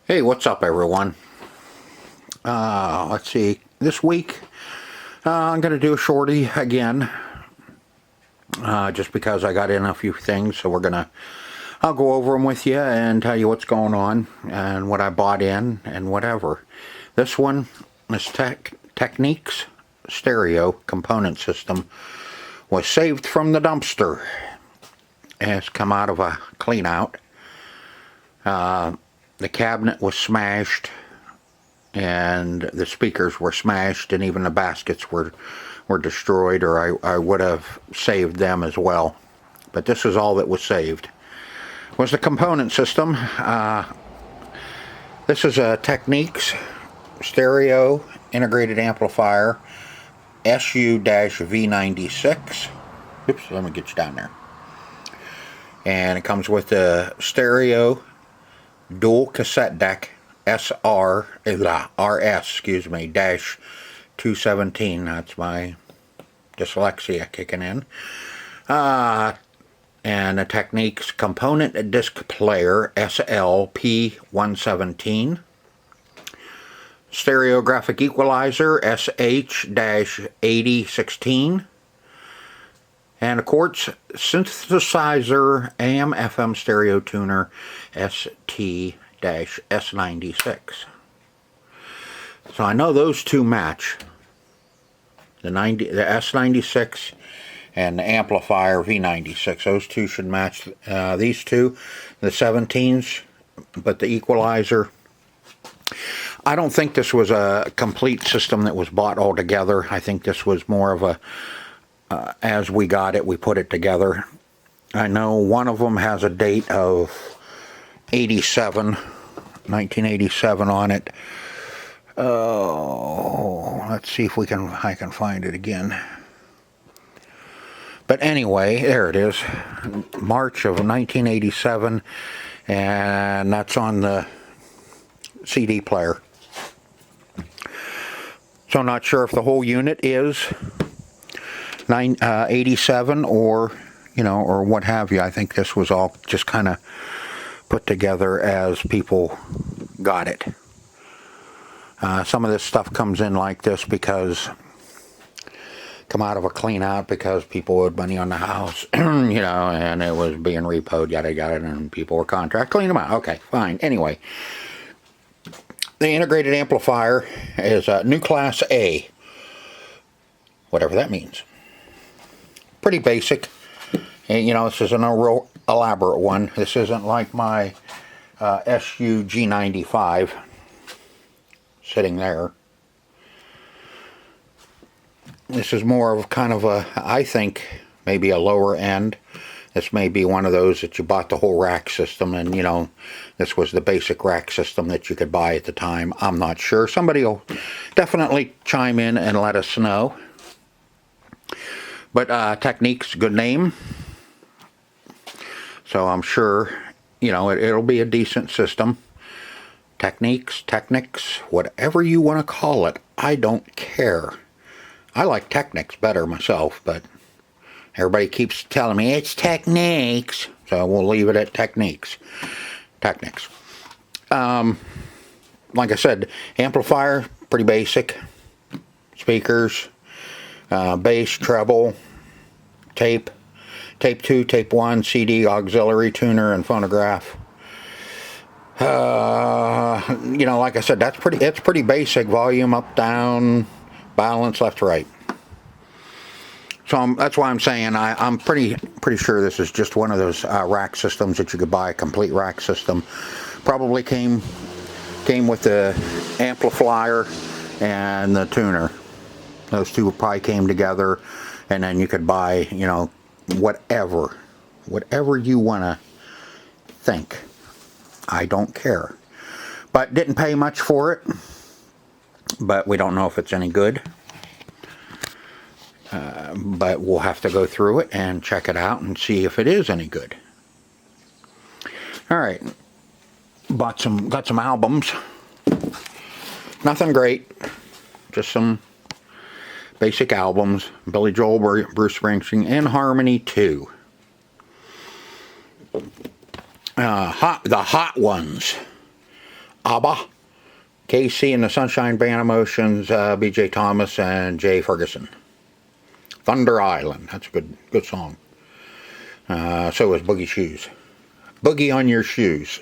Hey, what's up, everyone? Let's see. This week, I'm going to do a shorty again, just because I got in a few things. So I'll go over them with you and tell you what's going on and what I bought in and whatever. This one is Technics stereo component system. Was saved from the dumpster. It's come out of a clean out. The cabinet was smashed, and the speakers were smashed, and even the baskets were destroyed, or I would have saved them as well. But this is all that was saved. Was the component system. This is a Technics stereo integrated amplifier SU-V96. Oops, let me get you down there. And it comes with a stereo dual cassette deck RS, dash 217. That's my dyslexia kicking in. And a Technics component disc player SLP117. Stereographic equalizer SH-8016. And a quartz synthesizer AM/FM stereo tuner ST-S96. So I know those two match. The S96 and the amplifier V96. Those two should match these two. The 17s, but the equalizer. I don't think this was a complete system that was bought all together. I think this was more of a as we got it, we put it together. I know one of them has a date of 1987 on it. Oh, let's see if I can find it again. But anyway, there it is. March of 1987, and that's on the CD player. So I'm not sure if the whole unit is 87 or or what have you. I think this was all just kind of put together as people got it. Some of this stuff comes in like this because come out of a clean out because people owed money on the house, and it was being repoed, yada yada, and people were contract clean them out. Okay, fine. Anyway, the integrated amplifier is a new class A, whatever that means. Pretty basic. And, this isn't a real elaborate one. This isn't like my SU-G95 sitting there. This is more of kind of I think, maybe a lower end. This may be one of those that you bought the whole rack system, and, this was the basic rack system that you could buy at the time. I'm not sure. Somebody will definitely chime in and let us know. But Technics, good name. So I'm sure, it'll be a decent system. Technics, whatever you want to call it, I don't care. I like Technics better myself, but everybody keeps telling me it's Technics, so we'll leave it at Technics. Technics. Like I said, amplifier, pretty basic. Speakers, bass, treble, tape 2, tape 1, CD, auxiliary, tuner, and phonograph. Like I said, it's pretty basic. Volume up, down, balance, left, right. So that's why I'm saying I'm pretty sure this is just one of those rack systems that you could buy, a complete rack system. Probably came with the amplifier and the tuner. Those two probably came together, and then you could buy, whatever you want to think. I don't care. But didn't pay much for it. But we don't know if it's any good. But we'll have to go through it and check it out and see if it is any good. Alright. Got some albums. Nothing great. Just some basic albums. Billy Joel, Bruce Springsteen, and Harmony 2. The hot ones. ABBA, KC and the Sunshine Band Emotions, B.J. Thomas and Jay Ferguson. Thunder Island, that's a good song. So is Boogie Shoes. Boogie on Your Shoes.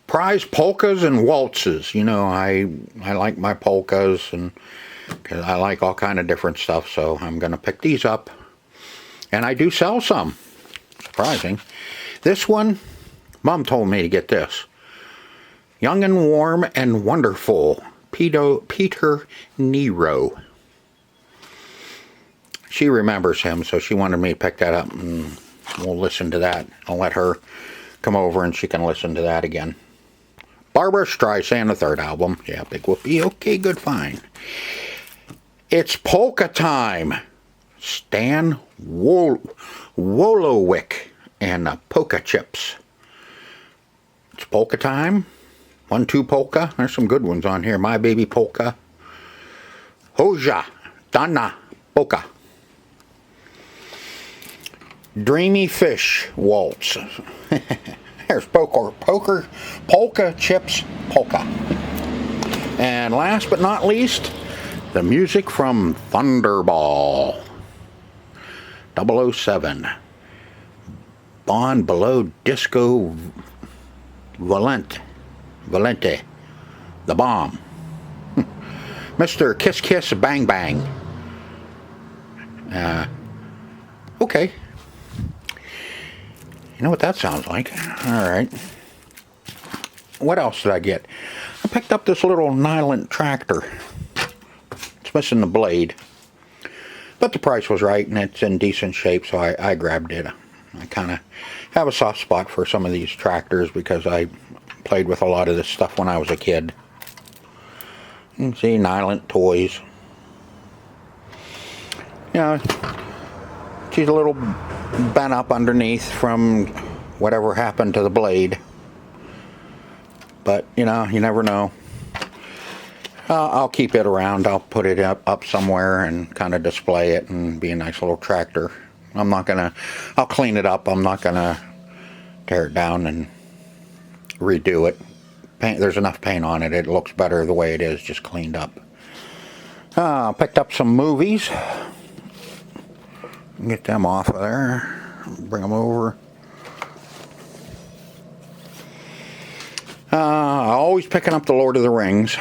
Prize polkas and waltzes. You know, I like my polkas, and cause I like all kind of different stuff, so I'm going to pick these up. And I do sell some. Surprising. This one, Mom told me to get this. Young and Warm and Wonderful, Peter Nero. She remembers him, so she wanted me to pick that up, and we'll listen to that. I'll let her come over and she can listen to that again. Barbra Streisand, the third album. Yeah, Big Whoopie. Okay, good, fine. It's polka time. Stan Wolowick and the Polka Chips. It's polka time. 1-2 polka. There's some good ones on here. My Baby Polka. Hoja Dana Polka. Dreamy Fish Waltz. There's Polka Chips Polka. And last but not least, the music from Thunderball 007. Bond Below Disco Valente. The Bomb. Mr. Kiss Kiss Bang Bang. Okay. You know what that sounds like? Alright. What else did I get? I picked up this little Nylon tractor. It's missing the blade. But the price was right, and it's in decent shape, so I grabbed it. I kind of have a soft spot for some of these tractors because I played with a lot of this stuff when I was a kid. You can see Nylon toys. You know, she's a little bent up underneath from whatever happened to the blade. But, you know, you never know. I'll keep it around. I'll put it up somewhere and kind of display it and be a nice little tractor. I'm not going to... I'll clean it up. I'm not going to tear it down and redo it. There's enough paint on it. It looks better the way it is, just cleaned up. Picked up some movies. Get them off of there. Bring them over. Always picking up the Lord of the Rings.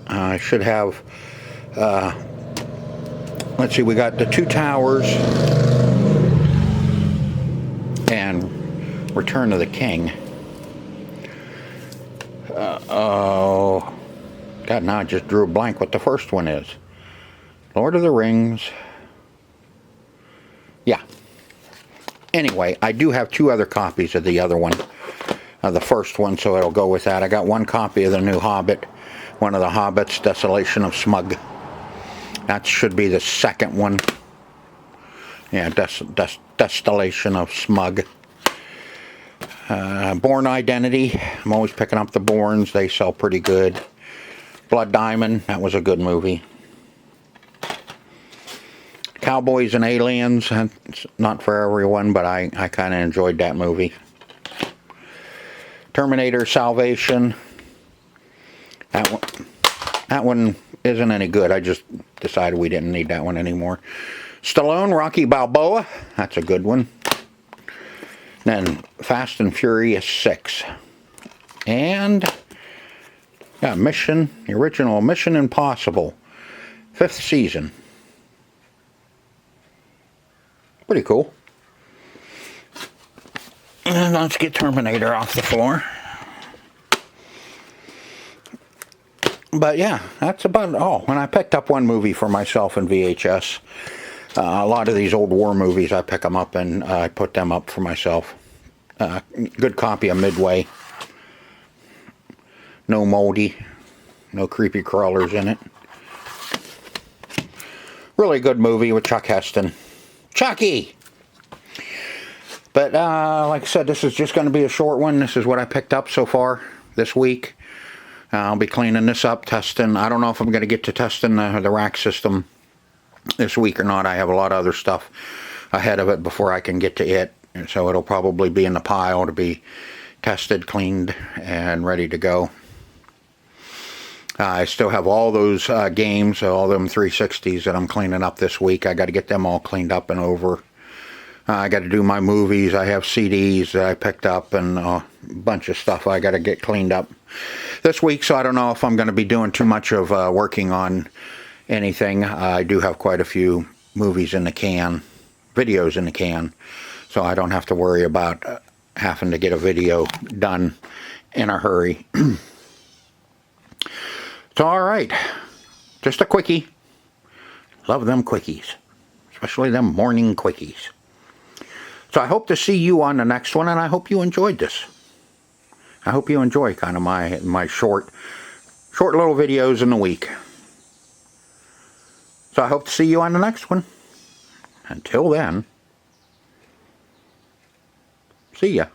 I should have... let's see, we got the Two Towers and Return of the King. Oh, God, now I just drew a blank what the first one is. Lord of the Rings. Yeah. Anyway, I do have 2 other copies of the other one. The first one, so it'll go with that. I got 1 copy of the new Hobbit. One of the Hobbits, Desolation of Smug. That should be the second one. Yeah, Desolation of Smug. Bourne Identity. I'm always picking up the Bournes. They sell pretty good. Blood Diamond. That was a good movie. Cowboys and Aliens. It's not for everyone, but I kind of enjoyed that movie. Terminator Salvation. That one isn't any good. I just decided we didn't need that one anymore. Stallone, Rocky Balboa. That's a good one. Then Fast and Furious 6. And yeah, the original Mission Impossible. 5th season. Pretty cool. And let's get Terminator off the floor. But yeah, that's about all. When I picked up one movie for myself in VHS, a lot of these old war movies, I pick them up and I put them up for myself. Good copy of Midway. No moldy. No creepy crawlers in it. Really good movie with Chuck Heston. Chucky! But like I said, this is just going to be a short one. This is what I picked up so far this week. I'll be cleaning this up, testing. I don't know if I'm going to get to testing the rack system this week or not. I have a lot of other stuff ahead of it before I can get to it. And so it'll probably be in the pile to be tested, cleaned, and ready to go. I still have all those games, all them 360s that I'm cleaning up this week. I got to get them all cleaned up and over. I got to do my movies. I have CDs that I picked up and a bunch of stuff I got to get cleaned up this week, so I don't know if I'm going to be doing too much of working on anything. I do have quite a few movies in the can, videos in the can, so I don't have to worry about having to get a video done in a hurry. It's alright. Just a quickie. Love them quickies. Especially them morning quickies. So I hope to see you on the next one, and I hope you enjoyed this. I hope you enjoy kind of my short little videos in the week. So I hope to see you on the next one. Until then, see ya.